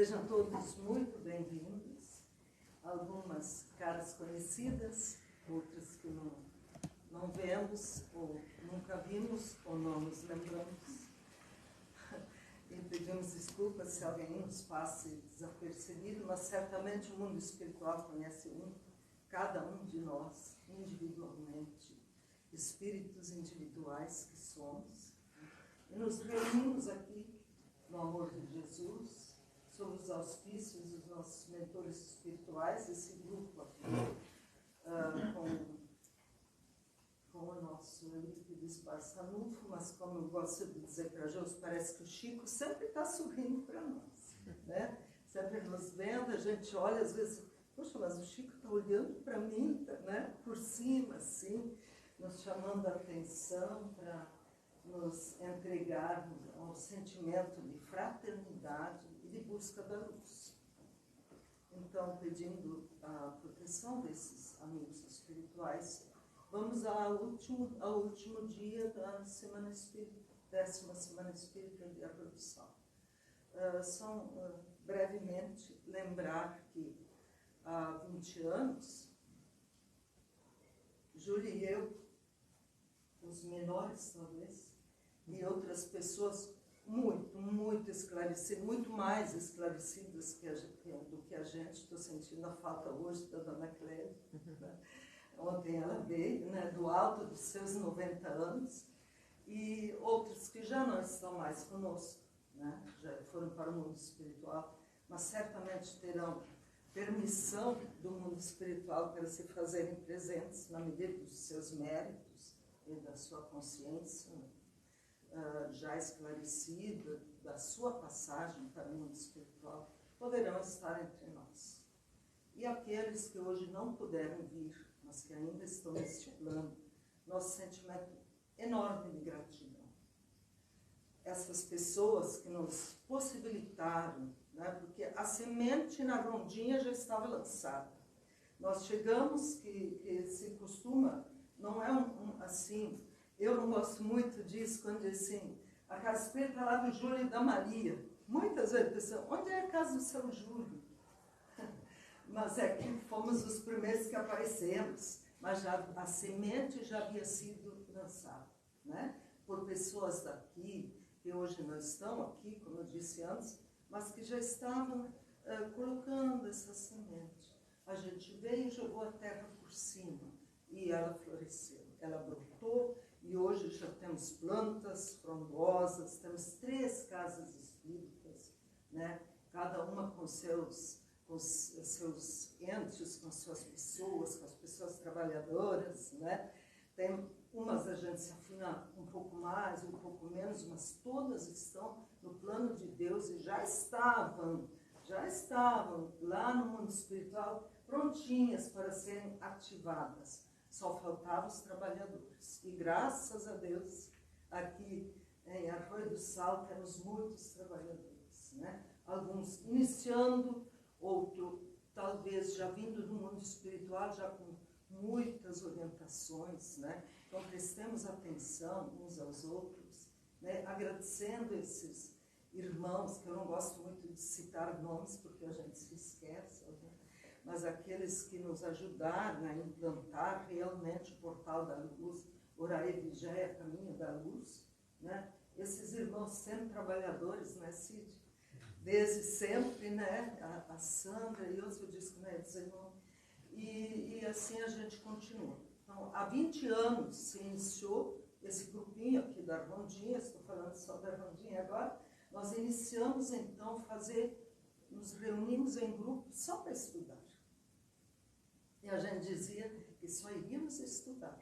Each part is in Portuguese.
Sejam todos muito bem-vindos. Algumas caras conhecidas, outras que não vemos, ou nunca vimos, ou não nos lembramos. E pedimos desculpas se alguém nos passe desapercebido, mas certamente o mundo espiritual conhece cada um de nós, individualmente, espíritos individuais que somos. E nos reunimos aqui no amor de Jesus, sob os auspícios dos nossos mentores espirituais, esse grupo aqui, com o nosso Eurípides Barçanufo, mas como eu gosto de dizer para Jesus, parece que o Chico sempre está sorrindo para nós, né? Sempre nos vendo, a gente olha, às vezes, poxa, mas o Chico está olhando para mim, né? Por cima, assim, nos chamando a atenção para nos entregarmos ao sentimento de fraternidade e de busca da luz. Então, pedindo a proteção desses amigos espirituais, vamos ao último dia da Semana Espírita, 10ª Semana Espírita de Arroio do Sal. Brevemente, lembrar que há 20 anos, Júlia e eu, os menores talvez, e outras pessoas muito esclarecidas, muito mais esclarecidas do que a gente. Estou sentindo a falta hoje da Dona Clélia. Né? Ontem ela veio, né, do alto dos seus 90 anos, e outros que já não estão mais conosco, né? Já foram para o mundo espiritual, mas certamente terão permissão do mundo espiritual para se fazerem presentes na medida dos seus méritos e da sua consciência já esclarecida, da sua passagem para o mundo espiritual, poderão estar entre nós. E aqueles que hoje não puderam vir, mas que ainda estão neste plano, nosso sentimento enorme de gratidão. Essas pessoas que nos possibilitaram, né, porque a semente na rondinha já estava lançada. Nós chegamos, que se costuma, não é assim, eu não gosto muito disso, quando diz assim, a casa preta lá do Júlio e da Maria. Muitas vezes pensam, onde é a casa do seu Júlio? Mas é que fomos os primeiros que aparecemos, mas a semente já havia sido lançada, né? Por pessoas daqui, que hoje não estão aqui, como eu disse antes, mas que já estavam colocando essa semente. A gente veio e jogou a terra por cima, e ela floresceu, ela brotou, e hoje já temos plantas frondosas, temos 3 casas espíritas, né? Cada uma com seus entes, com suas pessoas, com as pessoas trabalhadoras, né? Tem umas a gente se afina um pouco mais, um pouco menos, mas todas estão no plano de Deus e já estavam lá no mundo espiritual prontinhas para serem ativadas. Só faltavam os trabalhadores. E graças a Deus, aqui em Arroio do Sal, temos muitos trabalhadores, né? Alguns iniciando, outro talvez já vindo do mundo espiritual, já com muitas orientações, né? Então prestemos atenção uns aos outros, né? Agradecendo esses irmãos, que eu não gosto muito de citar nomes, porque a gente se esquece, né? Mas aqueles que nos ajudaram a implantar realmente o portal da luz, Orae Vigia, caminho da luz, né? Esses irmãos sempre trabalhadores, né, Cid? Desde sempre, né? A Sandra e outros, eu disse que não é dizer não. E assim a gente continua. Então, há 20 anos se iniciou esse grupinho aqui da Rondinha, estou falando só da Rondinha agora, nós iniciamos então nos reunimos em grupos só para estudar. E a gente dizia que só iríamos estudar.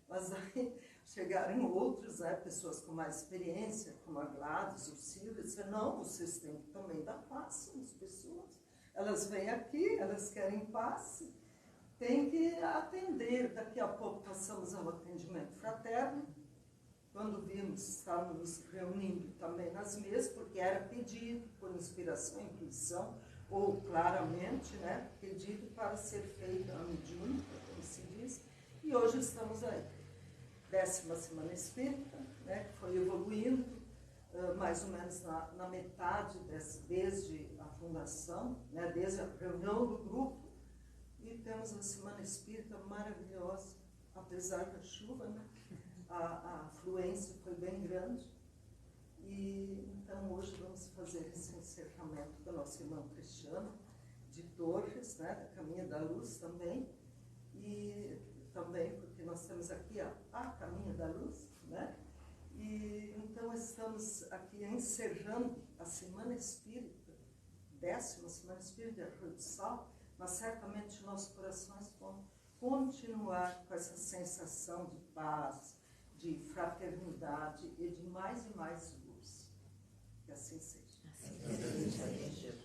Mas aí chegaram outros, né, pessoas com mais experiência, como a Gladys, o Silvio, e disseram, não, vocês têm que também dar passe às pessoas. Elas vêm aqui, elas querem passe, tem que atender. Daqui a pouco passamos ao atendimento fraterno. Quando vimos, estávamos nos reunindo também nas mesas, porque era pedido por inspiração e intuição, ou claramente, né, pedido para ser feito a mediúnica, como se diz, e hoje estamos aí. 10ª Semana Espírita, né, que foi evoluindo, mais ou menos na metade, desde a fundação, né, desde a reunião do grupo, e temos a Semana Espírita maravilhosa, apesar da chuva, né, a afluência foi bem grande. E então hoje vamos fazer esse encerramento da nossa irmã Cristiana de Torres, né, da Caminho da Luz também, e também porque nós temos aqui a Caminho da Luz, né? E então estamos aqui encerrando a Semana Espírita, 10ª Semana Espírita de Rio do Sal, mas certamente nossos corações vão continuar com essa sensação de paz, de fraternidade e de mais e mais luz. Que assim seja. Assim seja.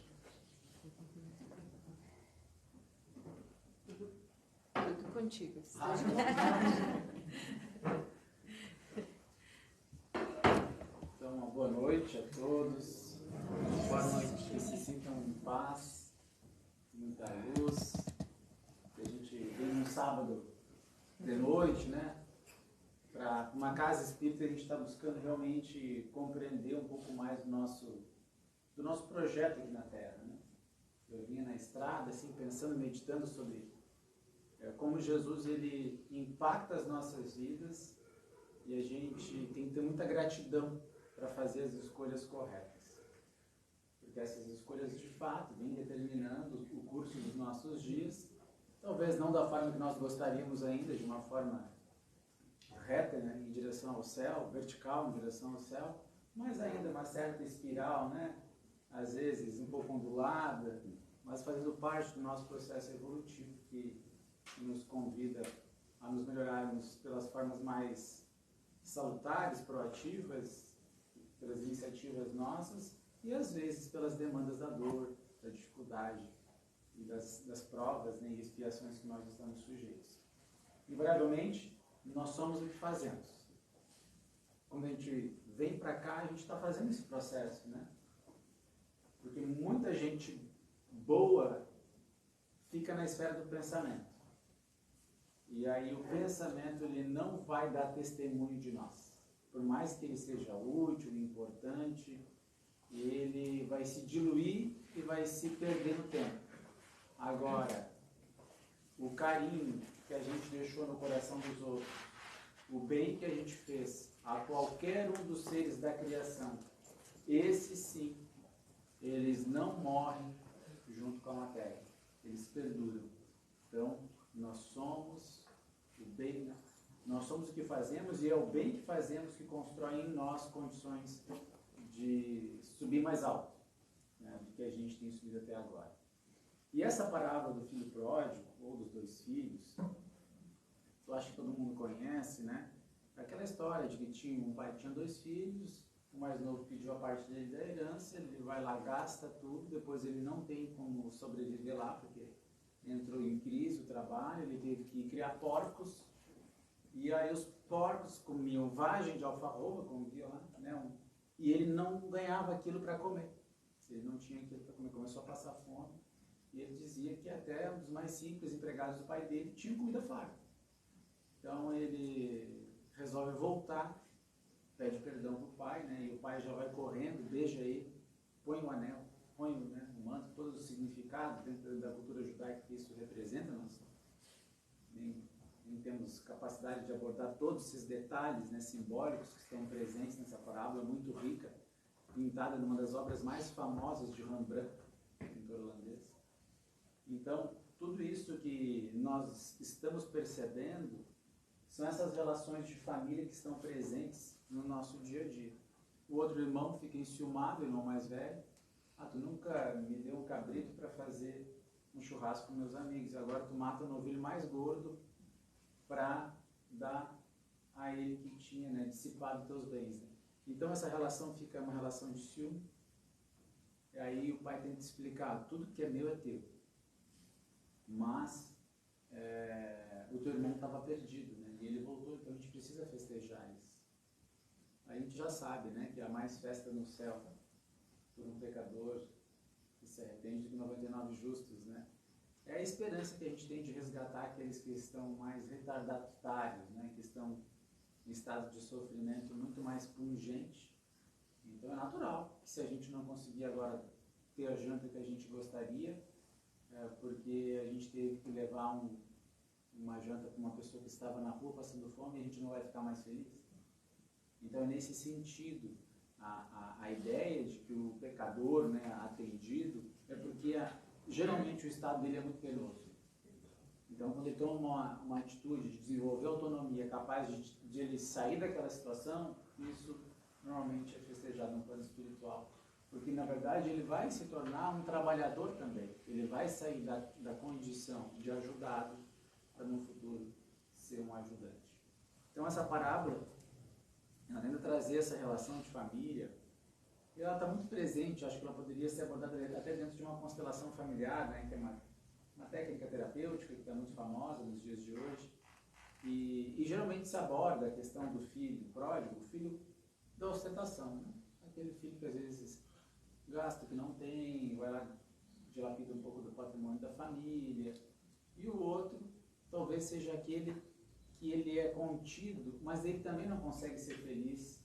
Tudo contigo. Então, uma boa noite a todos. Boa noite. Que se sintam em paz, muita luz. Que a gente vem num sábado de noite, né? Para uma casa espírita, a gente está buscando realmente compreender um pouco mais do nosso projeto aqui na Terra, né? Eu vinha na estrada, assim, pensando, meditando sobre como Jesus ele impacta as nossas vidas e a gente tem que ter muita gratidão para fazer as escolhas corretas. Porque essas escolhas, de fato, vêm determinando o curso dos nossos dias, talvez não da forma que nós gostaríamos ainda, de uma forma reta, né, em direção ao céu, vertical em direção ao céu, mas ainda uma certa espiral, né, às vezes um pouco ondulada, mas fazendo parte do nosso processo evolutivo que nos convida a nos melhorarmos pelas formas mais salutares, proativas, pelas iniciativas nossas e às vezes pelas demandas da dor, da dificuldade e das provas, né, e expiações que nós estamos sujeitos. Invariavelmente, nós somos o que fazemos. Quando a gente vem para cá, a gente está fazendo esse processo, né? Porque muita gente boa fica na esfera do pensamento. E aí o pensamento ele não vai dar testemunho de nós. Por mais que ele seja útil, importante, ele vai se diluir e vai se perder no tempo. Agora, o carinho que a gente deixou no coração dos outros, o bem que a gente fez a qualquer um dos seres da criação, esses sim, eles não morrem junto com a matéria, eles perduram. Então, nós somos o bem, né? Nós somos o que fazemos e é o bem que fazemos que constrói em nós condições de subir mais alto, né, do que a gente tem subido até agora. E essa parábola do filho pródigo, ou dos dois filhos, eu acho que todo mundo conhece, né? Aquela história de que um pai tinha dois filhos, o mais novo pediu a parte dele da herança, ele vai lá, gasta tudo, depois ele não tem como sobreviver lá, porque entrou em crise o trabalho, ele teve que criar porcos, e aí os porcos comiam vagem de alfarroba, como viu lá, né? E ele não ganhava aquilo para comer. Ele não tinha aquilo para comer, começou a passar fome, e ele dizia que até um dos mais simples empregados do pai dele tinha comida farta. Então ele resolve voltar, pede perdão para o pai, né? E o pai já vai correndo, beija ele, põe o anel, põe, né, o manto, todos os significados dentro da cultura judaica que isso representa. Nós nem temos capacidade de abordar todos esses detalhes, né, simbólicos que estão presentes nessa parábola muito rica, pintada numa das obras mais famosas de Rembrandt, pintor holandês. Então, tudo isso que nós estamos percebendo são essas relações de família que estão presentes no nosso dia a dia. O outro irmão fica enciumado, o irmão mais velho. Tu nunca me deu um cabrito para fazer um churrasco com meus amigos, agora tu mata o novilho mais gordo para dar a ele que tinha, né, dissipado teus bens. Né? Então essa relação fica uma relação de ciúme. E aí o pai tenta explicar, tudo que é meu é teu. Mas o teu irmão estava perdido, né? E ele voltou, então a gente precisa festejar isso. A gente já sabe, né, que há mais festa no céu por um pecador que se arrepende do que 99 justos, né? É a esperança que a gente tem de resgatar aqueles que estão mais retardatários, né, que estão em estado de sofrimento muito mais pungente. Então é natural que se a gente não conseguir agora ter a janta que a gente gostaria, porque a gente teve que levar uma janta para uma pessoa que estava na rua passando fome e a gente não vai ficar mais feliz. Então, é nesse sentido, a ideia de que o pecador, né, atendido, é porque geralmente o estado dele é muito penoso. Então, quando ele toma uma atitude de desenvolver autonomia, capaz de ele sair daquela situação, isso normalmente é festejado no plano espiritual. Porque, na verdade, ele vai se tornar um trabalhador também. Ele vai sair da condição de ajudado para, no futuro, ser um ajudante. Então, essa parábola, além de trazer essa relação de família, ela está muito presente. Acho que ela poderia ser abordada até dentro de uma constelação familiar, né, que é uma técnica terapêutica que está muito famosa nos dias de hoje. E geralmente se aborda a questão do filho pródigo, o filho da ostentação, né? Aquele filho que às vezes gasta o que não tem, vai lá, dilapida um pouco do patrimônio da família. E o outro talvez seja aquele que ele é contido, mas ele também não consegue ser feliz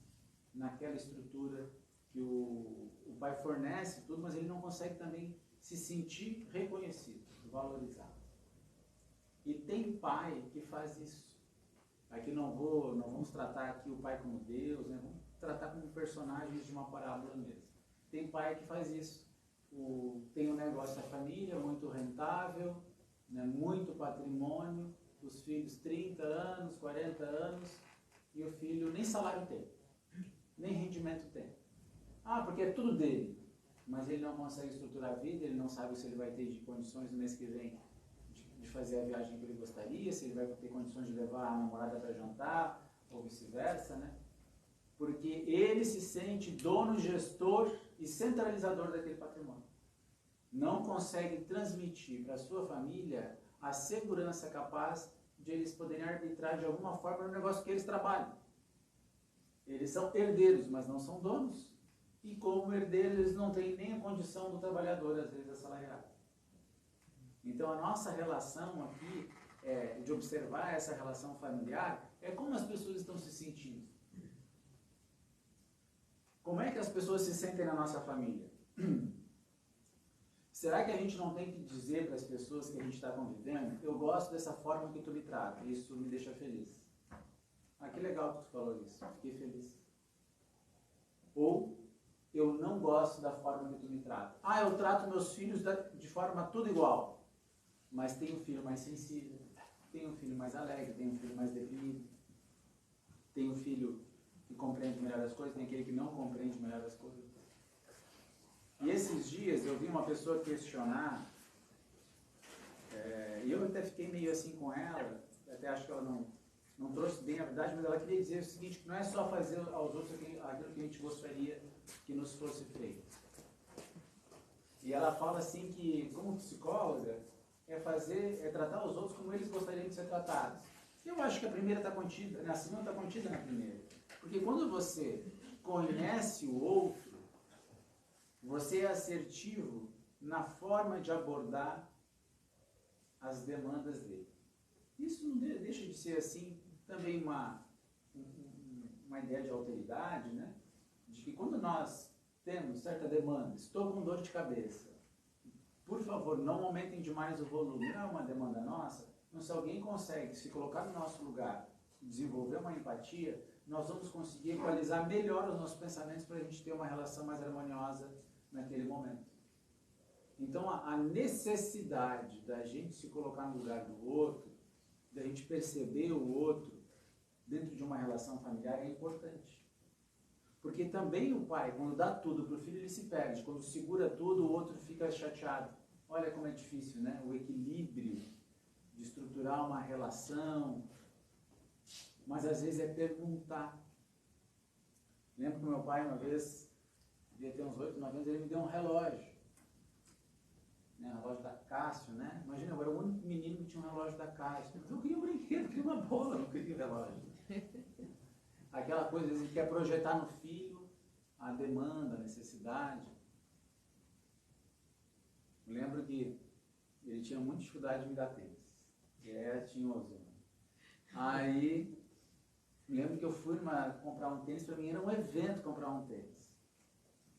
naquela estrutura que o pai fornece tudo, mas ele não consegue também se sentir reconhecido, valorizado. E tem pai que faz isso. Aqui não vamos tratar aqui o pai como Deus, né? Vamos tratar como personagens de uma parábola mesmo. Tem pai que faz isso. Tem um negócio da família muito rentável, né? Muito patrimônio, os filhos 30 anos, 40 anos, e o filho nem salário tem, nem rendimento tem. Porque é tudo dele, mas ele não consegue estruturar a vida, ele não sabe se ele vai ter de condições no mês que vem de fazer a viagem que ele gostaria, se ele vai ter condições de levar a namorada para jantar, ou vice-versa, né? Porque ele se sente dono, gestor e centralizador daquele patrimônio. Não consegue transmitir para a sua família a segurança capaz de eles poderem arbitrar de alguma forma no negócio que eles trabalham. Eles são herdeiros, mas não são donos. E como herdeiros, eles não têm nem a condição do trabalhador, às vezes, assalariado. Então, a nossa relação aqui, de observar essa relação familiar, é como as pessoas estão se sentindo. Como é que as pessoas se sentem na nossa família? Será que a gente não tem que dizer para as pessoas que a gente está convivendo, eu gosto dessa forma que tu me trata, isso me deixa feliz? Que legal que tu falou isso, fiquei feliz. Ou, eu não gosto da forma que tu me trata. Eu trato meus filhos de forma tudo igual, mas tem um filho mais sensível, tem um filho mais alegre, tem um filho mais deprimido, tem um filho que compreende melhor as coisas, tem aquele que não compreende melhor as coisas. E esses dias eu vi uma pessoa questionar, e eu até fiquei meio assim com ela, até acho que ela não trouxe bem a verdade, mas ela queria dizer o seguinte, que não é só fazer aos outros aquilo que a gente gostaria que nos fosse feito. E ela fala assim que, como psicóloga, é tratar os outros como eles gostariam de ser tratados. Eu acho que a primeira está contida, a segunda está contida na primeira. Porque quando você conhece o outro, você é assertivo na forma de abordar as demandas dele. Isso não deixa de ser, assim, também uma ideia de alteridade, né? De que quando nós temos certa demanda, estou com dor de cabeça, por favor, não aumentem demais o volume, não é uma demanda nossa, então se alguém consegue se colocar no nosso lugar, desenvolver uma empatia, nós vamos conseguir equalizar melhor os nossos pensamentos para a gente ter uma relação mais harmoniosa naquele momento. Então, a necessidade da gente se colocar no lugar do outro, da gente perceber o outro dentro de uma relação familiar é importante. Porque também o pai, quando dá tudo para o filho, ele se perde. Quando segura tudo, o outro fica chateado. Olha como é difícil, né? O equilíbrio de estruturar uma relação. Mas às vezes é perguntar. Lembro que meu pai, uma vez, devia ter uns 8, 9 anos, ele me deu um relógio. Né? Um relógio da Cássio, né? Imagina, eu era o único menino que tinha um relógio da Cássio. Eu queria um brinquedo, eu queria uma bola, não queria um relógio. Aquela coisa, às vezes, que quer projetar no filho a demanda, a necessidade. Eu lembro que ele tinha muita dificuldade de me dar tênis. E era tinhoso. Aí, eu lembro que eu fui comprar um tênis, para mim era um evento comprar um tênis.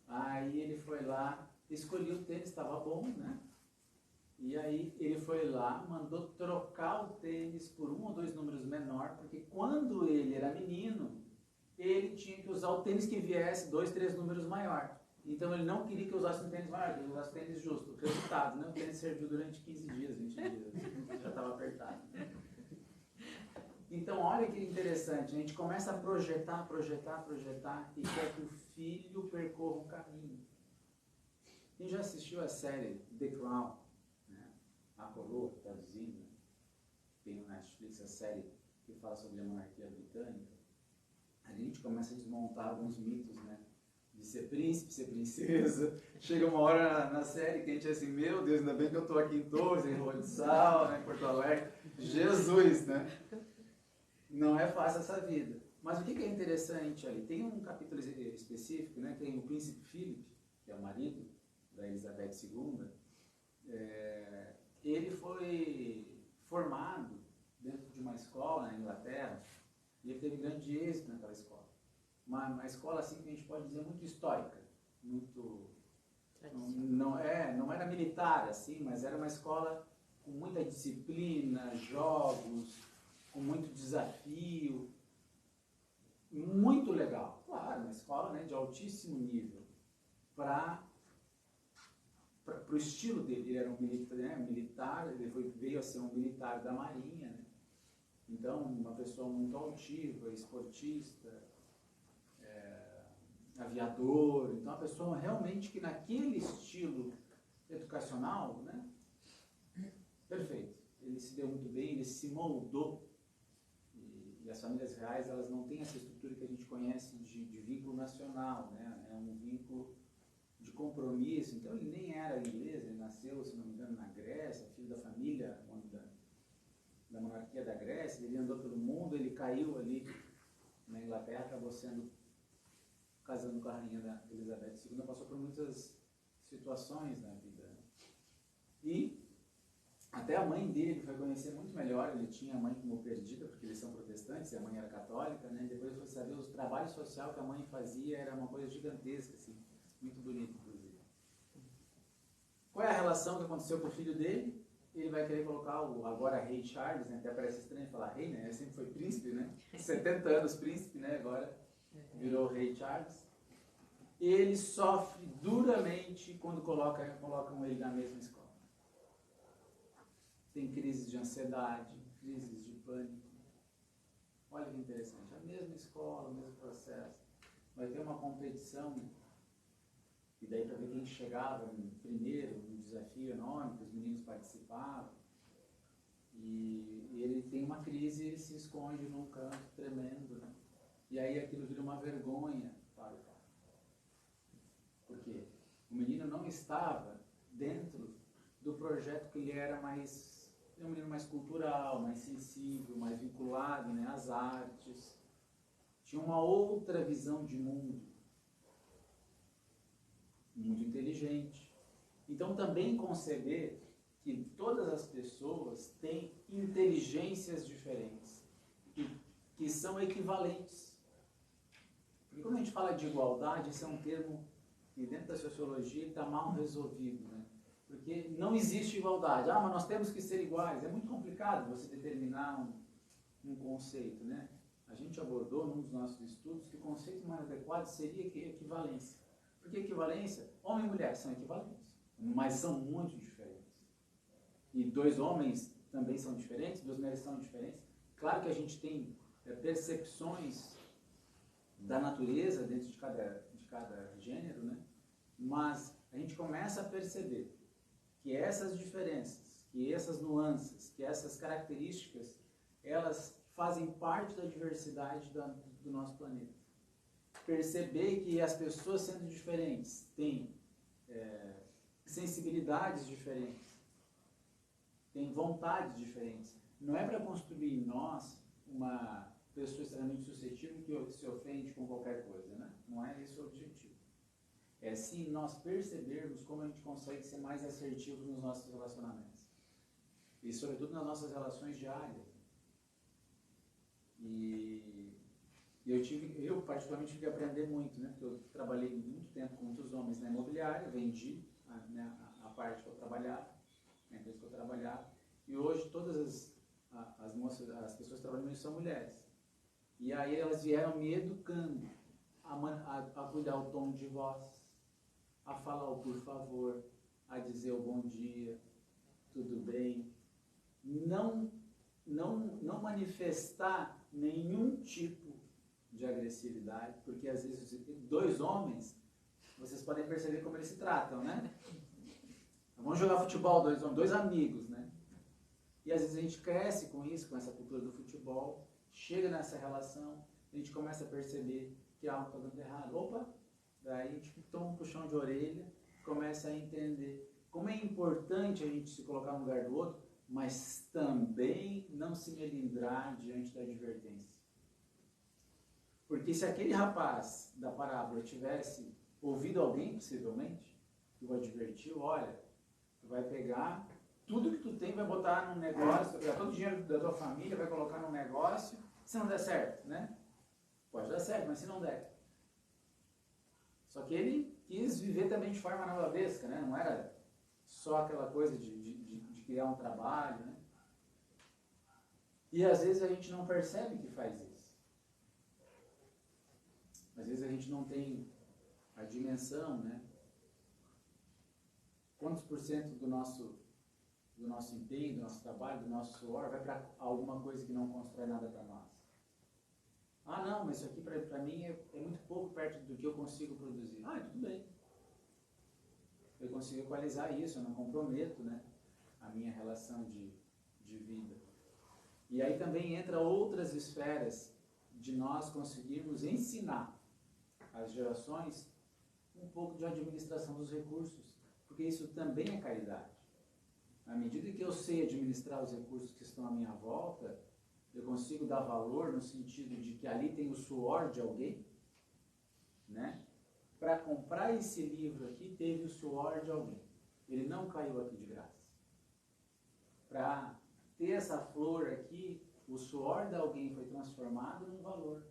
Aí ele foi lá escolhi o tênis, estava bom, né? E aí ele foi lá, mandou trocar o tênis por 1 ou 2 números menor, porque quando ele era menino, ele tinha que usar o tênis que viesse 2, 3 números maior. Então ele não queria que eu usasse um tênis maior, que eu usasse um tênis justo. Resultado, né? O tênis serviu durante 15 dias, 20 dias, já estava apertado. Então olha que interessante, a gente começa a projetar e quer que o filho percorra um caminho. Quem já assistiu a série The Crown, né? A Coroa, traduzindo, tem no Netflix a série que fala sobre a monarquia britânica, a gente começa a desmontar alguns mitos, né? De ser príncipe, ser princesa. Chega uma hora na série que a gente é assim, meu Deus, ainda bem que eu estou aqui em Torres, em Rua de Sal, né, em Porto Alegre. Jesus, né? Não é fácil essa vida. Mas o que é interessante ali? Tem um capítulo específico, né? Tem o príncipe Philip, que é o marido da Elizabeth II. Ele foi formado dentro de uma escola na Inglaterra e ele teve grande êxito naquela escola. Uma escola assim que a gente pode dizer muito histórica, muito não era militar assim, mas era uma escola com muita disciplina, jogos, com muito desafio, muito legal. Claro, uma escola, né, de altíssimo nível para o estilo dele. Ele era um militar, ele veio a ser um militar da Marinha, né? Então uma pessoa muito altiva, esportista, aviador, então uma pessoa realmente que naquele estilo educacional, né, perfeito, ele se deu muito bem, ele se moldou, e as famílias reais, elas não têm essa estrutura que a gente conhece de vínculo nacional, né, é um vínculo de compromisso. Então ele nem era inglês, ele nasceu, se não me engano, na Grécia, filho da família da monarquia da Grécia, ele andou pelo mundo, ele caiu ali na Inglaterra, acabou casando com a rainha da Elizabeth II, passou por muitas situações na vida. E até a mãe dele foi conhecer muito melhor, ele tinha a mãe como perdida, porque eles são protestantes e a mãe era católica, né? Depois foi saber o trabalho social que a mãe fazia, era uma coisa gigantesca, assim, muito bonita, inclusive. Qual é a relação que aconteceu com o filho dele? Ele vai querer colocar o agora rei Charles, né? Até parece estranho falar rei, né? Ele sempre foi príncipe, né? 70 anos príncipe, né? Agora virou rei Charles. Ele sofre duramente quando colocam ele na mesma escola. Tem crises de ansiedade, crises de pânico. Olha que interessante, a mesma escola, o mesmo processo. Vai ter uma competição, e daí para ver quem chegava primeiro, um desafio enorme, que os meninos participavam. E ele tem uma crise e ele se esconde num canto tremendo, né? E aí aquilo vira uma vergonha para o pai. Porque o menino não estava dentro do projeto que ele era mais... Ele é um menino mais cultural, mais sensível, mais vinculado, né, às artes. Tinha uma outra visão de mundo. Muito inteligente. Então também conceber que todas as pessoas têm inteligências diferentes e que são equivalentes. Porque quando a gente fala de igualdade, esse é um termo que dentro da sociologia está mal resolvido, né? Porque não existe igualdade. Ah, mas nós temos que ser iguais. É muito complicado você determinar um conceito, né? A gente abordou num dos nossos estudos que o conceito mais adequado seria equivalência. Porque equivalência, homem e mulher são equivalentes, mas são muito diferentes. E 2 homens também são diferentes, 2 mulheres são diferentes. Claro que a gente tem percepções da natureza dentro de cada gênero, né? Mas a gente começa a perceber que essas diferenças, que essas nuances, que essas características, elas fazem parte da diversidade do nosso planeta. Perceber que as pessoas sendo diferentes têm sensibilidades diferentes, têm vontades diferentes. Não é para construir em nós uma pessoa extremamente suscetível que se ofende com qualquer coisa, né? Não é esse o objetivo. É sim nós percebermos como a gente consegue ser mais assertivos nos nossos relacionamentos. E sobretudo nas nossas relações diárias. E eu particularmente tive que aprender muito, né? Porque eu trabalhei muito tempo com muitos homens na imobiliária, vendi a parte que eu trabalhava, a empresa que eu trabalhava, e hoje todas as moças, as pessoas que trabalham nisso são mulheres. E aí elas vieram me educando a cuidar o tom de voz, a falar o por favor, a dizer o bom dia, tudo bem, não manifestar nenhum tipo de agressividade, porque às vezes dois homens, vocês podem perceber como eles se tratam, né? Vamos jogar futebol, dois homens, dois amigos, né? E às vezes a gente cresce com isso, com essa cultura do futebol, chega nessa relação, a gente começa a perceber que algo está dando errado. Opa! Daí a gente toma um puxão de orelha, começa a entender como é importante a gente se colocar no lugar do outro, mas também não se melindrar diante da advertência. Porque se aquele rapaz da parábola tivesse ouvido alguém, possivelmente, que o advertiu, olha, tu vai pegar tudo que tu tem, vai botar num negócio, vai pegar todo o dinheiro da tua família, vai colocar num negócio, se não der certo, né? Pode dar certo, mas se não der. Só que ele quis viver também de forma navavesca, né? Não era só aquela coisa de criar um trabalho, né? E às vezes a gente não percebe que faz isso. Às vezes a gente não tem a dimensão, né? Quantos por cento do nosso empenho, do nosso trabalho, do nosso suor vai para alguma coisa que não constrói nada para nós? Ah, não, mas isso aqui para mim é muito pouco perto do que eu consigo produzir. Ah, tudo bem. Eu consigo equalizar isso, eu não comprometo, né, a minha relação de vida. E aí também entra outras esferas de nós conseguirmos ensinar as gerações um pouco de administração dos recursos, porque isso também é caridade. À medida que eu sei administrar os recursos que estão à minha volta, eu consigo dar valor no sentido de que ali tem o suor de alguém, né? Para comprar esse livro aqui, teve o suor de alguém. Ele não caiu aqui de graça. Para ter essa flor aqui, o suor de alguém foi transformado num valor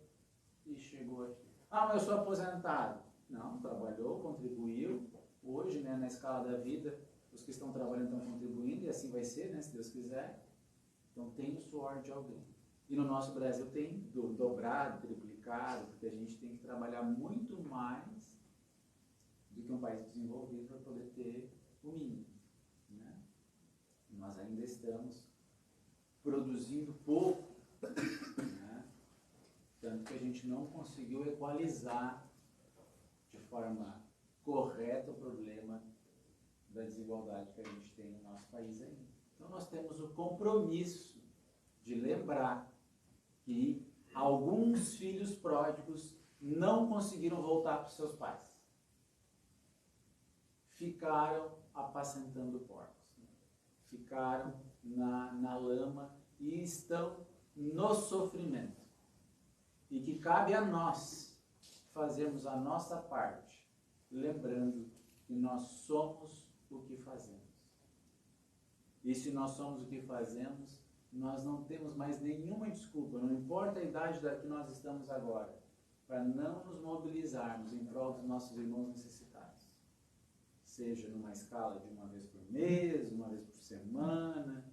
e chegou aqui. Ah, mas eu sou aposentado. Não, trabalhou, contribuiu. Hoje, né, na escala da vida, os que estão trabalhando estão contribuindo, e assim vai ser, né, se Deus quiser. Então tem o suor de alguém. E no nosso Brasil tem dobrado, triplicado, porque a gente tem que trabalhar muito mais do que um país desenvolvido para poder ter o mínimo, né? Nós ainda estamos produzindo pouco, né? Tanto que a gente não conseguiu equalizar de forma correta o problema da desigualdade que a gente tem no nosso país ainda. Então nós temos o compromisso de lembrar que alguns filhos pródigos não conseguiram voltar para os seus pais. Ficaram apacentando porcos, né? Ficaram na lama e estão no sofrimento. E que cabe a nós fazermos a nossa parte, lembrando que nós somos o que fazemos. E se nós somos o que fazemos, nós não temos mais nenhuma desculpa, não importa a idade da que nós estamos agora, para não nos mobilizarmos em prol dos nossos irmãos necessitados. Seja numa escala de uma vez por mês, uma vez por semana,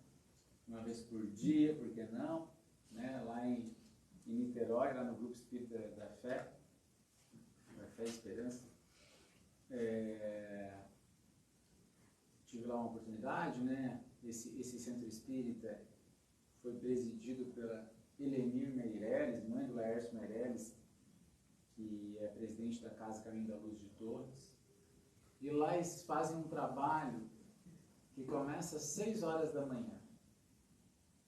uma vez por dia, por que não? Né? Lá em Niterói, lá no Grupo Espírita da Fé e Esperança, tive lá uma oportunidade, né? Esse centro espírita foi presidido pela Helenir Meireles, mãe do Laércio Meireles, que é presidente da Casa Caminho da Luz de Torres. E lá eles fazem um trabalho que começa às 6 horas da manhã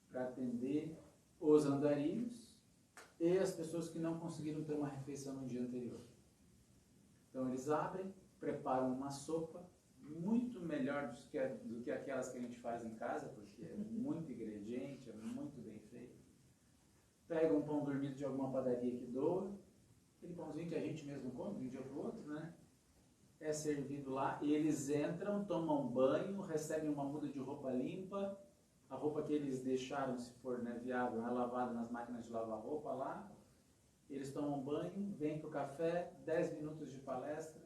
para atender os andarilhos e as pessoas que não conseguiram ter uma refeição no dia anterior. Então eles abrem, preparam uma sopa muito melhor do que aquelas que a gente faz em casa, porque é muito ingrediente, é muito bem feito. Pega um pão dormido de alguma padaria que doa, aquele pãozinho que a gente mesmo come de um dia para o outro, né? É servido lá e eles entram, tomam banho, recebem uma muda de roupa limpa, a roupa que eles deixaram, se for, né, viável, é lavada nas máquinas de lavar roupa lá. Eles tomam banho, vêm para o café, 10 minutos de palestra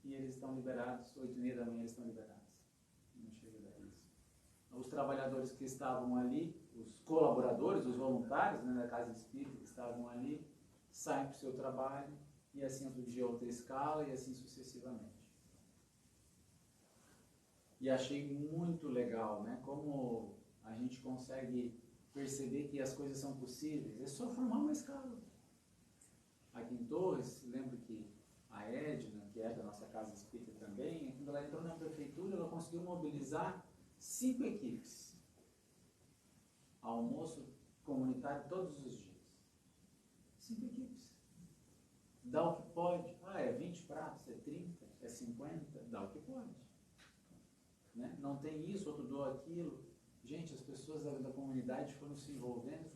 e eles estão liberados, 8h30 da manhã eles estão liberados. Não chega a dar isso. Os trabalhadores que estavam ali, os colaboradores, os voluntários, né, da Casa Espírita que estavam ali, saem para o seu trabalho, e assim outro dia outra escala, e assim sucessivamente. E achei muito legal, né, como a gente consegue perceber que as coisas são possíveis. É só formar uma escala. Aqui em Torres, lembro que a Edna, que é da nossa Casa Espírita também, quando ela entrou na prefeitura, ela conseguiu mobilizar 5 equipes. Almoço comunitário todos os dias. 5 equipes. Dá o que pode. É 20 pratos, é 30, é 50, dá o que pode. Né? Não tem isso, outro doa aquilo. Gente, as pessoas da comunidade foram se envolvendo,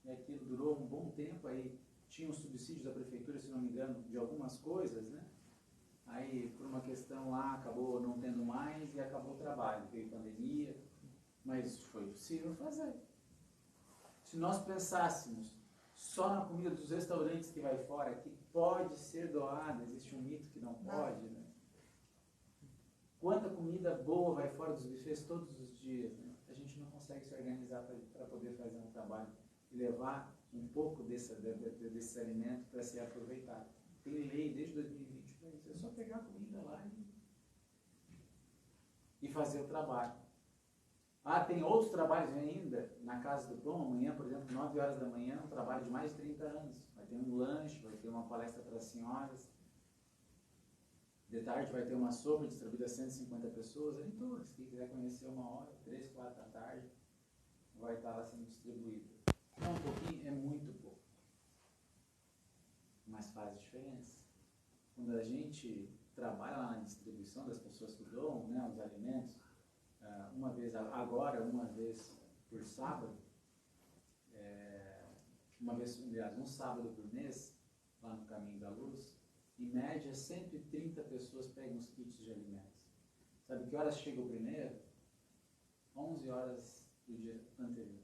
e aquilo durou um bom tempo. Aí tinha um subsídio da prefeitura, se não me engano, de algumas coisas, né? Aí, por uma questão lá, acabou não tendo mais e acabou o trabalho, veio pandemia, mas foi possível fazer. Se nós pensássemos só na comida dos restaurantes que vai fora, que pode ser doada, existe um mito que não pode, né? Quanta comida boa vai fora dos bufês todos os dias, né? A gente não consegue se organizar para poder fazer um trabalho e levar um pouco desse alimento para ser aproveitado. Tem lei desde 2020 para isso. É só pegar a comida lá e fazer o trabalho. Tem outros trabalhos ainda na Casa do Pão. Amanhã, por exemplo, 9 horas da manhã, um trabalho de mais de 30 anos. Vai ter um lanche, vai ter uma palestra para as senhoras. De tarde vai ter uma sopa distribuída a 150 pessoas. Ali todos, quem quiser conhecer, 1h, 3, 4 da tarde, vai estar lá sendo distribuído. É um pouquinho, é muito pouco. Mas faz diferença. Quando a gente trabalha lá na distribuição das pessoas que doam, né, os alimentos, uma vez por sábado, um sábado por mês, lá no Caminho da Luz, em média 130 pessoas pegam os kits de alimentos. Sabe que horas chega o primeiro? 11 horas do dia anterior.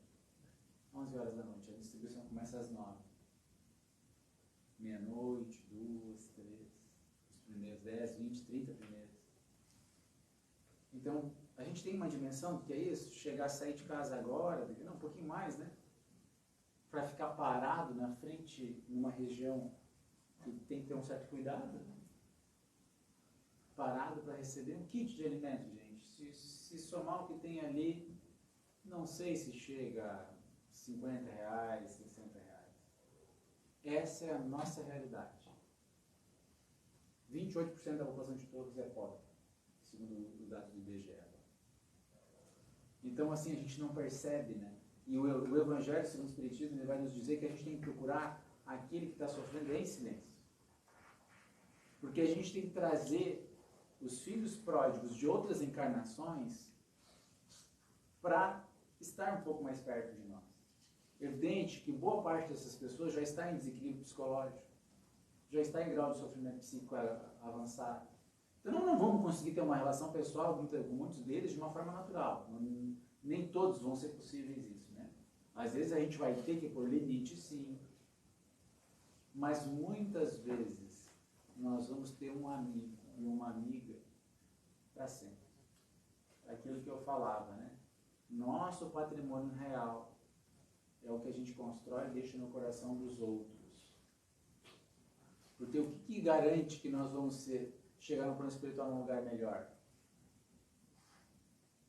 11 horas da noite. A distribuição começa às 9. Meia-noite, 2, 3, os primeiros 10, 20, 30 primeiros. Então, a gente tem uma dimensão do que é isso? Chegar a sair de casa agora, não, um pouquinho mais, né? Para ficar parado na frente, numa região que tem que ter um certo cuidado. Parado para receber um kit de alimento, gente. Se somar o que tem ali, não sei se chega a R$50, R$60. Essa é a nossa realidade. 28% da população de Torres é pobre, segundo os dados do IBGE. Então, assim, a gente não percebe, né? E o Evangelho, segundo o Espiritismo, ele vai nos dizer que a gente tem que procurar aquele que está sofrendo em silêncio. Porque a gente tem que trazer os filhos pródigos de outras encarnações para estar um pouco mais perto de nós. Evidente que boa parte dessas pessoas já está em desequilíbrio psicológico, já está em grau de sofrimento psíquico avançado. Então não vamos conseguir ter uma relação pessoal com muitos deles de uma forma natural. Nem todos vão ser possíveis isso, né? Às vezes a gente vai ter que pôr limite, sim. Mas muitas vezes nós vamos ter um amigo e uma amiga para sempre. Aquilo que eu falava, né? Nosso patrimônio real é o que a gente constrói e deixa no coração dos outros. Porque o que garante que nós vamos chegar no plano espiritual num lugar melhor?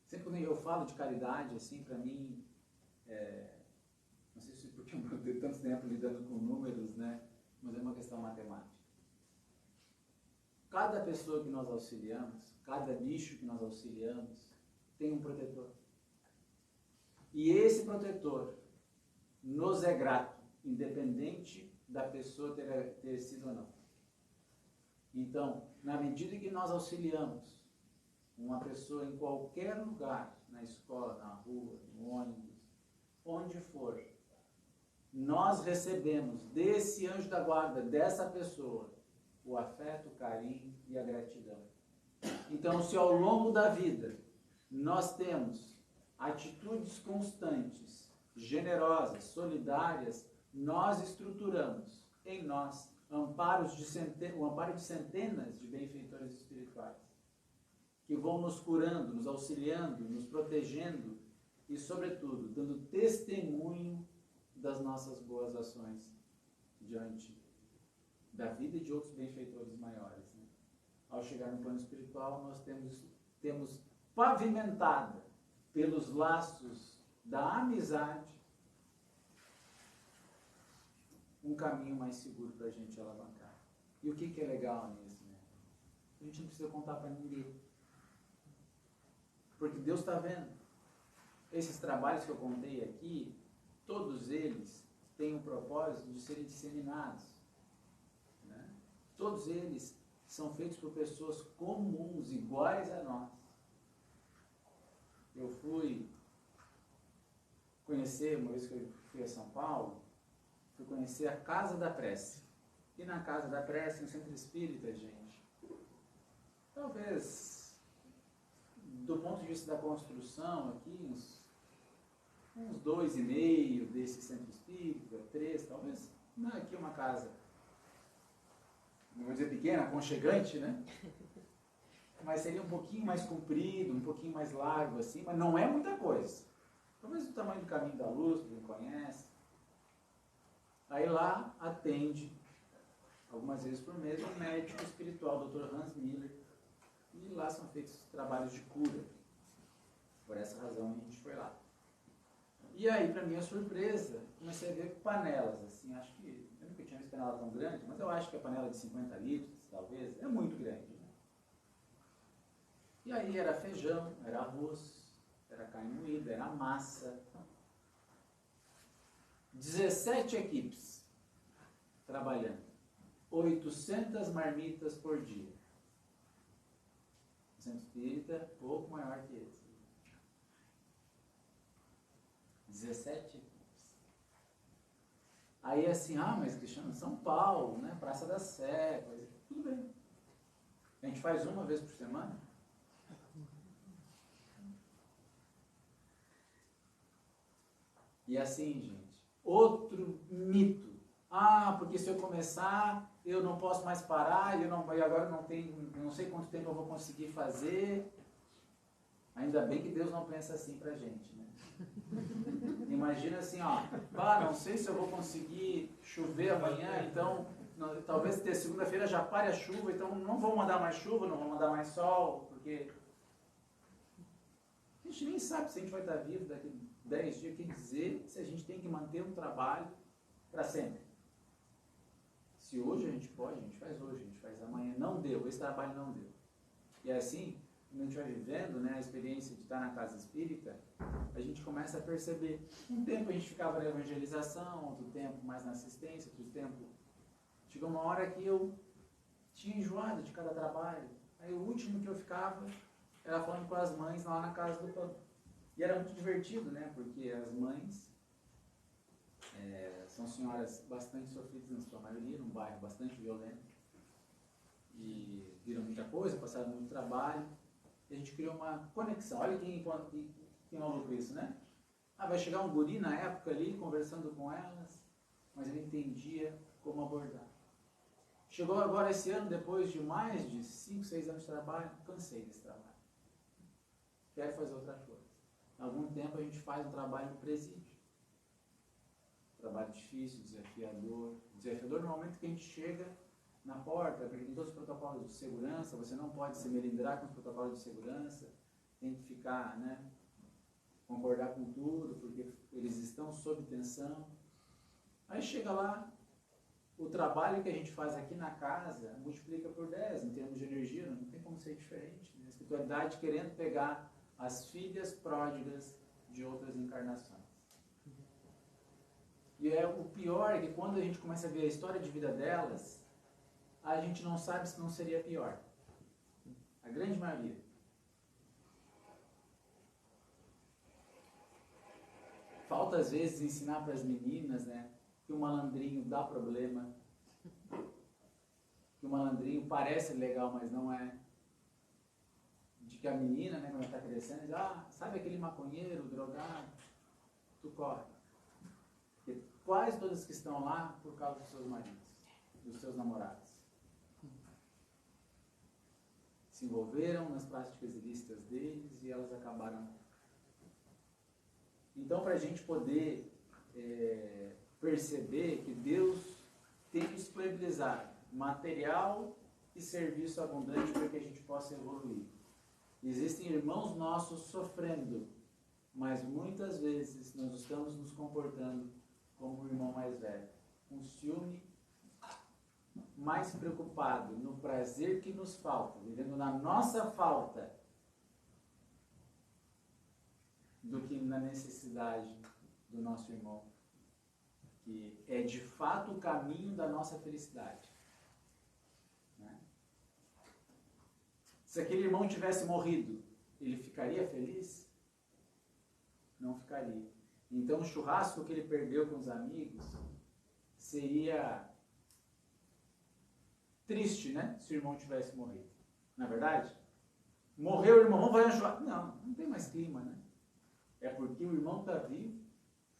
Sempre quando eu falo de caridade, assim, para mim, não sei se porque eu tenho tanto tempo lidando com números, né? Mas é uma questão matemática. Cada pessoa que nós auxiliamos, cada bicho que nós auxiliamos, tem um protetor. E esse protetor nos é grato, independente da pessoa ter sido ou não. Então, na medida que nós auxiliamos uma pessoa em qualquer lugar, na escola, na rua, no ônibus, onde for, nós recebemos desse anjo da guarda, dessa pessoa, o afeto, o carinho e a gratidão. Então, se ao longo da vida nós temos atitudes constantes, generosas, solidárias, nós estruturamos em nós o amparo de centenas de benfeitores espirituais, que vão nos curando, nos auxiliando, nos protegendo e, sobretudo, dando testemunho das nossas boas ações diante da vida e de outros benfeitores maiores. Né? Ao chegar no plano espiritual, nós temos pavimentada pelos laços da amizade um caminho mais seguro para a gente alavancar. E o que é legal nisso? Né? A gente não precisa contar para ninguém. Porque Deus está vendo. Esses trabalhos que eu contei aqui, todos eles têm o propósito de serem disseminados. Né? Todos eles são feitos por pessoas comuns, iguais a nós. Eu fui conhecer, uma vez que eu fui a São Paulo, fui conhecer a Casa da Prece. E na Casa da Prece, um centro espírita, gente, talvez, do ponto de vista da construção, aqui, uns 2,5 desse centro espírita, 3, talvez, não, aqui uma casa, não vou dizer pequena, aconchegante, né? Mas seria um pouquinho mais comprido, um pouquinho mais largo, assim, mas não é muita coisa. Talvez o tamanho do Caminho da Luz, para quem conhece. Aí lá atende, algumas vezes por mês, um médico espiritual, Dr. Hans Miller, e lá são feitos trabalhos de cura. Por essa razão a gente foi lá. E aí, para minha surpresa, comecei a ver panelas, assim, acho que, eu nunca tinha visto panela tão grande, mas eu acho que a panela de 50 litros, talvez, é muito grande. Né? E aí era feijão, era arroz, era carne moída, era massa. 17 equipes trabalhando. 800 marmitas por dia. O centro espírita, pouco maior que esse. 17 equipes. Aí assim, mas Cristiano, São Paulo, né? Praça da Sé, coisa. Tudo bem. A gente faz uma vez por semana. E assim, gente, outro mito. Porque se eu começar, eu não posso mais parar, e agora não sei quanto tempo eu vou conseguir fazer. Ainda bem que Deus não pensa assim pra gente, né? Imagina assim, não sei se eu vou conseguir chover amanhã, então talvez até segunda-feira já pare a chuva, então não vou mandar mais chuva, não vou mandar mais sol, porque a gente nem sabe se a gente vai estar vivo daqui 10 dias, quer dizer, se a gente tem que manter um trabalho para sempre. Se hoje a gente pode, a gente faz hoje, a gente faz amanhã. Não deu, esse trabalho não deu. E assim, quando a gente vai vivendo, né, a experiência de estar na casa espírita, a gente começa a perceber. Um tempo a gente ficava na evangelização, outro tempo mais na assistência, outro tempo... Chegou uma hora que eu tinha enjoado de cada trabalho. Aí o último que eu ficava era falando com as mães lá na casa do pão. E era muito divertido, né? Porque as mães são senhoras bastante sofridas na sua maioria, num bairro bastante violento. E viram muita coisa, passaram muito trabalho. E a gente criou uma conexão. Olha quem maluco isso, né? Vai chegar um guri na época ali, conversando com elas, mas ele entendia como abordar. Chegou agora esse ano, depois de mais de 5, 6 anos de trabalho, cansei desse trabalho. Quero fazer outra coisa. Há algum tempo a gente faz um trabalho no presídio. Trabalho difícil, desafiador. Desafiador no momento que a gente chega na porta, porque tem todos os protocolos de segurança, você não pode se melindrar com os protocolos de segurança, tem que ficar, né, concordar com tudo, porque eles estão sob tensão. Aí chega lá, o trabalho que a gente faz aqui na casa multiplica por 10 em termos de energia, não tem como ser diferente. A espiritualidade querendo pegar as filhas pródigas de outras encarnações. E o pior é que quando a gente começa a ver a história de vida delas, a gente não sabe se não seria pior. A grande maioria. Falta às vezes ensinar para as meninas, né, que o malandrinho dá problema, que o malandrinho parece legal, mas não é. De que a menina, né, quando ela está crescendo, diz, sabe aquele maconheiro, drogado? Tu corre. Porque quase todas que estão lá por causa dos seus maridos. dos seus namorados. Se envolveram nas práticas ilícitas deles e elas acabaram. Então, para a gente poder perceber que Deus tem disponibilizado material e serviço abundante para que a gente possa evoluir. Existem irmãos nossos sofrendo, mas muitas vezes nós estamos nos comportando como o irmão mais velho, com ciúme, mais preocupado no prazer que nos falta, vivendo na nossa falta, do que na necessidade do nosso irmão, que é de fato o caminho da nossa felicidade. Né? Se aquele irmão tivesse morrido, ele ficaria feliz? Não ficaria. Então o churrasco que ele perdeu com os amigos seria triste, né? Se o irmão tivesse morrido. Não é verdade? Morreu o irmão, vamos fazer um churrasco. Não tem mais clima, né? É porque o irmão está vivo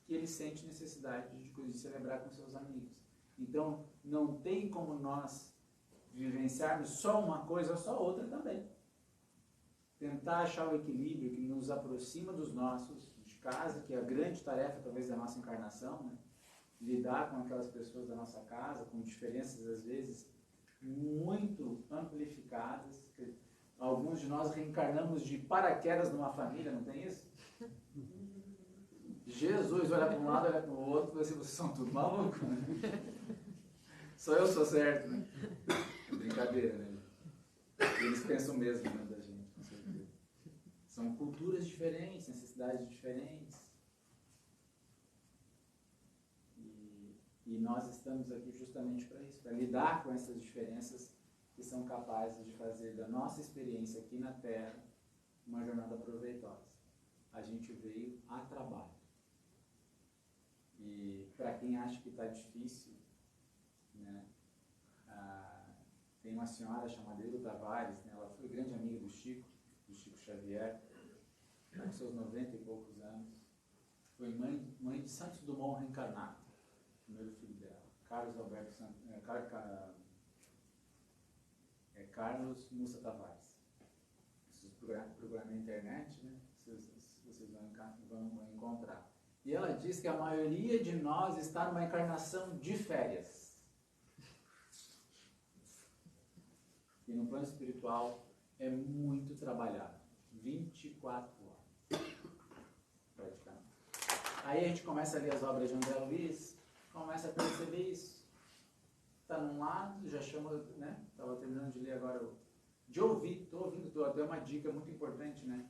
que ele sente necessidade de celebrar com seus amigos. Então, não tem como nós vivenciarmos só uma coisa ou só outra também. Tentar achar o equilíbrio que nos aproxima dos nossos, de casa, que é a grande tarefa talvez da nossa encarnação, né? Lidar com aquelas pessoas da nossa casa, com diferenças às vezes muito amplificadas. Alguns de nós reencarnamos de paraquedas numa família, não tem isso? Jesus olha para um lado, olha para o outro, e vocês são tudo malucos, né? Só eu sou certo, né? Brincadeira, né? Eles pensam mesmo, né, da gente, com certeza. São culturas diferentes, necessidades diferentes. E nós estamos aqui justamente para isso, para lidar com essas diferenças que são capazes de fazer da nossa experiência aqui na Terra uma jornada proveitosa. A gente veio a trabalho. E para quem acha que está difícil, né, tem uma senhora chamada Elo Tavares, né, ela foi grande amiga do Chico Xavier, com seus 90 e poucos anos. Foi mãe de Santos Dumont reencarnado, o primeiro filho dela, Carlos Mussa Tavares. Se vocês procurarem na internet, né, vocês vão encontrar. E ela diz que a maioria de nós está numa encarnação de férias. E no plano espiritual é muito trabalhado. 24 horas. Praticamente. Aí a gente começa a ler as obras de André Luiz, começa a perceber isso. Está num lado, já chama, né? Estava terminando de ler agora, de ouvir, estou ouvindo, até uma dica muito importante, né?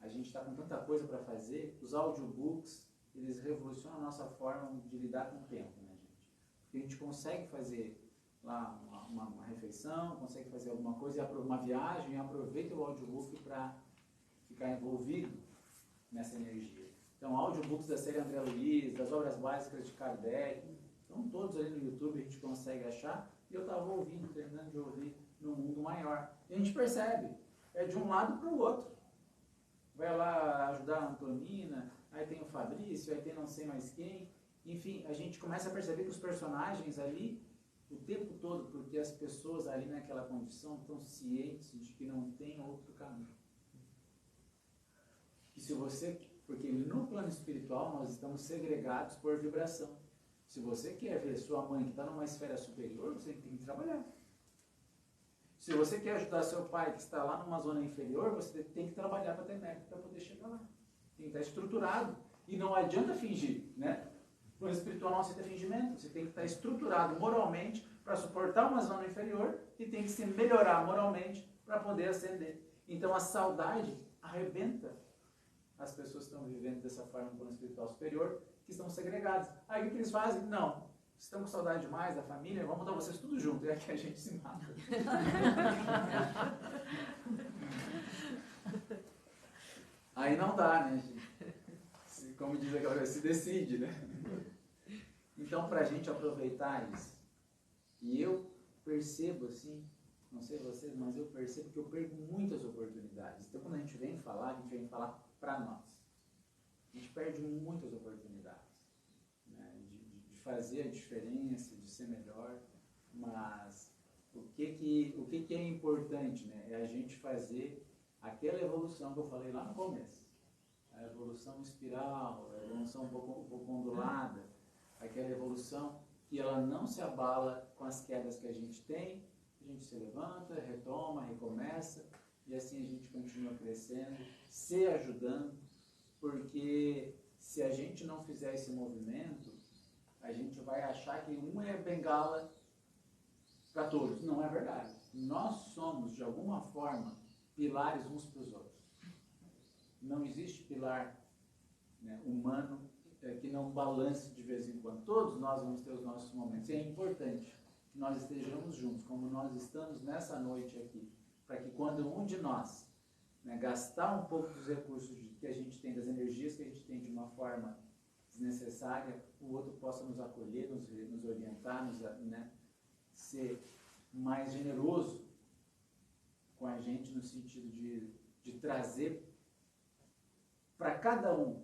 A gente está com tanta coisa para fazer, os audiobooks, eles revolucionam a nossa forma de lidar com o tempo, né, gente? Porque a gente consegue fazer lá uma refeição, consegue fazer alguma coisa, uma viagem, e aproveita o audiobook para ficar envolvido nessa energia. Então, audiobooks da série André Luiz, das obras básicas de Kardec, estão todos ali no YouTube, a gente consegue achar, e eu estava ouvindo, terminando de ouvir, no mundo maior. E a gente percebe, é de um lado para o outro. Vai lá ajudar a Antonina, aí tem o Fabrício, aí tem não sei mais quem. Enfim, a gente começa a perceber que os personagens ali, o tempo todo, porque as pessoas ali naquela condição estão cientes de que não tem outro caminho. Que se você, porque no plano espiritual nós estamos segregados por vibração. Se você quer ver sua mãe que está numa esfera superior, você tem que trabalhar. Se você quer ajudar seu pai que está lá numa zona inferior, você tem que trabalhar para ter mérito para poder chegar lá. Tem que estar estruturado. E não adianta fingir, né? O plano espiritual não aceita fingimento. Você tem que estar estruturado moralmente para suportar uma zona inferior e tem que se melhorar moralmente para poder ascender. Então a saudade arrebenta as pessoas que estão vivendo dessa forma no plano espiritual superior, que estão segregadas. Aí o que eles fazem? Não. Estão com saudade demais da família, vamos botar vocês tudo junto, e aqui a gente se mata. Aí não dá, né, gente? Como diz aquela coisa, se decide, né? Então, para a gente aproveitar isso, e eu percebo assim, não sei vocês, mas eu percebo que eu perco muitas oportunidades. Então, quando a gente vem falar para nós. A gente perde muitas oportunidades, né, de fazer a diferença, de ser melhor. Mas o que é importante, né? É a gente fazer aquela evolução que eu falei lá no começo. A evolução espiral, a evolução um pouco ondulada, aquela evolução que ela não se abala com as quedas que a gente tem, a gente se levanta, retoma, recomeça, e assim a gente continua crescendo, se ajudando, porque se a gente não fizer esse movimento, a gente vai achar que um é bengala para todos. Não é verdade. Nós somos, de alguma forma, pilares uns para os outros. Não existe pilar, né, humano que não balance de vez em quando. Todos nós vamos ter os nossos momentos. E é importante que nós estejamos juntos, como nós estamos nessa noite aqui, para que quando um de nós, né, gastar um pouco dos recursos que a gente tem, das energias que a gente tem de uma forma desnecessária, o outro possa nos acolher, nos orientar, né, ser mais generoso com a gente no sentido de trazer para cada um,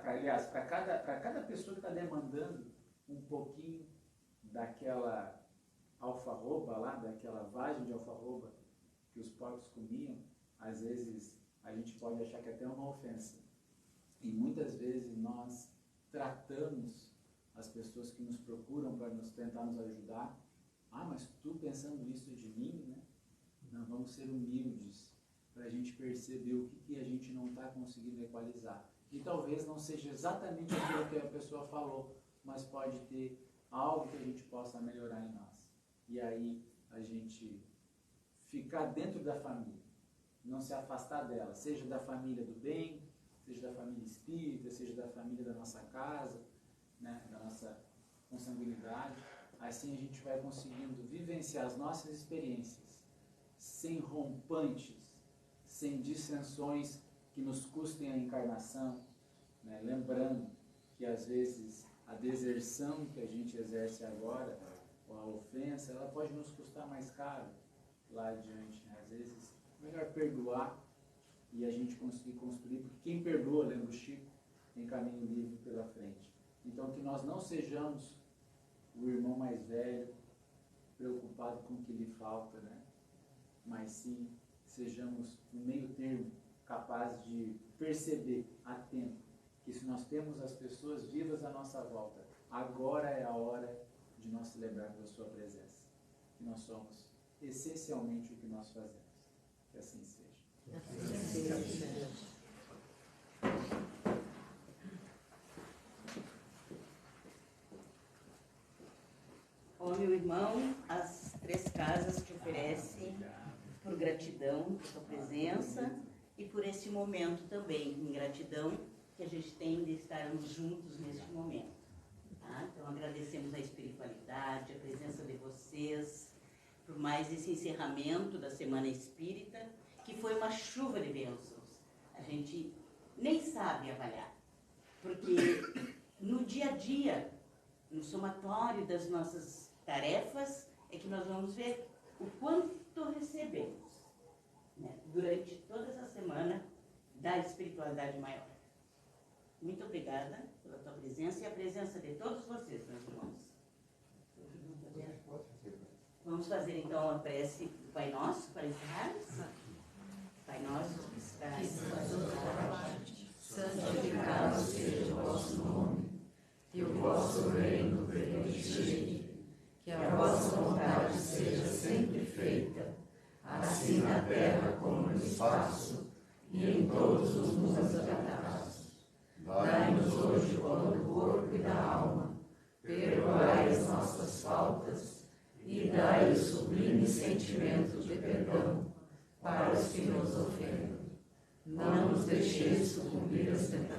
aliás, para cada pessoa que está demandando um pouquinho daquela alfarroba lá, daquela vagem de alfarroba que os porcos comiam. Às vezes a gente pode achar que é até uma ofensa. E muitas vezes nós tratamos as pessoas que nos procuram para tentar nos ajudar. Ah, mas tu pensando isso de mim, né? Não, vamos ser humildes para a gente perceber o que a gente não está conseguindo equalizar. E talvez não seja exatamente aquilo que a pessoa falou, mas pode ter algo que a gente possa melhorar em nós. E aí a gente ficar dentro da família, não se afastar dela, seja da família do bem, seja da família espírita, seja da família da nossa casa, né, da nossa consanguinidade. Assim a gente vai conseguindo vivenciar as nossas experiências sem rompantes, sem dissensões que nos custem a encarnação, né? Lembrando que às vezes a deserção que a gente exerce agora, ou a ofensa, ela pode nos custar mais caro lá adiante, né? Às vezes é melhor perdoar e a gente conseguir construir, porque quem perdoa, lembra o Chico, tem caminho livre pela frente. Então que nós não sejamos o irmão mais velho, preocupado com o que lhe falta, né? Mas sim sejamos no meio termo, capazes de perceber a tempo que se nós temos as pessoas vivas à nossa volta, agora é a hora de nós celebrarmos a sua presença. Que nós somos essencialmente o que nós fazemos. Que assim seja. Assim seja. Ó, meu irmão, as 3 casas te oferecem por gratidão por sua presença e por esse momento também, em gratidão que a gente tem de estarmos juntos neste momento. Tá? Então agradecemos a espiritualidade, a presença de vocês, por mais esse encerramento da Semana Espírita, que foi uma chuva de bênçãos. A gente nem sabe avaliar, porque no dia a dia, no somatório das nossas tarefas, é que nós vamos ver o quanto recebemos, né, durante toda essa semana da espiritualidade maior. Muito obrigada pela tua presença e a presença de todos vocês, meus irmãos. Vamos fazer então a prece do Pai Nosso para encerrarmos? Pai Nosso que estás santificado seja o vosso nome, e o vosso reino venha de ti, que a vossa vontade seja sempre feita, assim na terra como no espaço, e em todos os mundos habitados. Dai-nos hoje o pão do corpo e da alma, perdoai as nossas faltas, e dai o sublime sentimento de perdão para os que nos ofendem. Não nos deixeis sucumbir às tentações,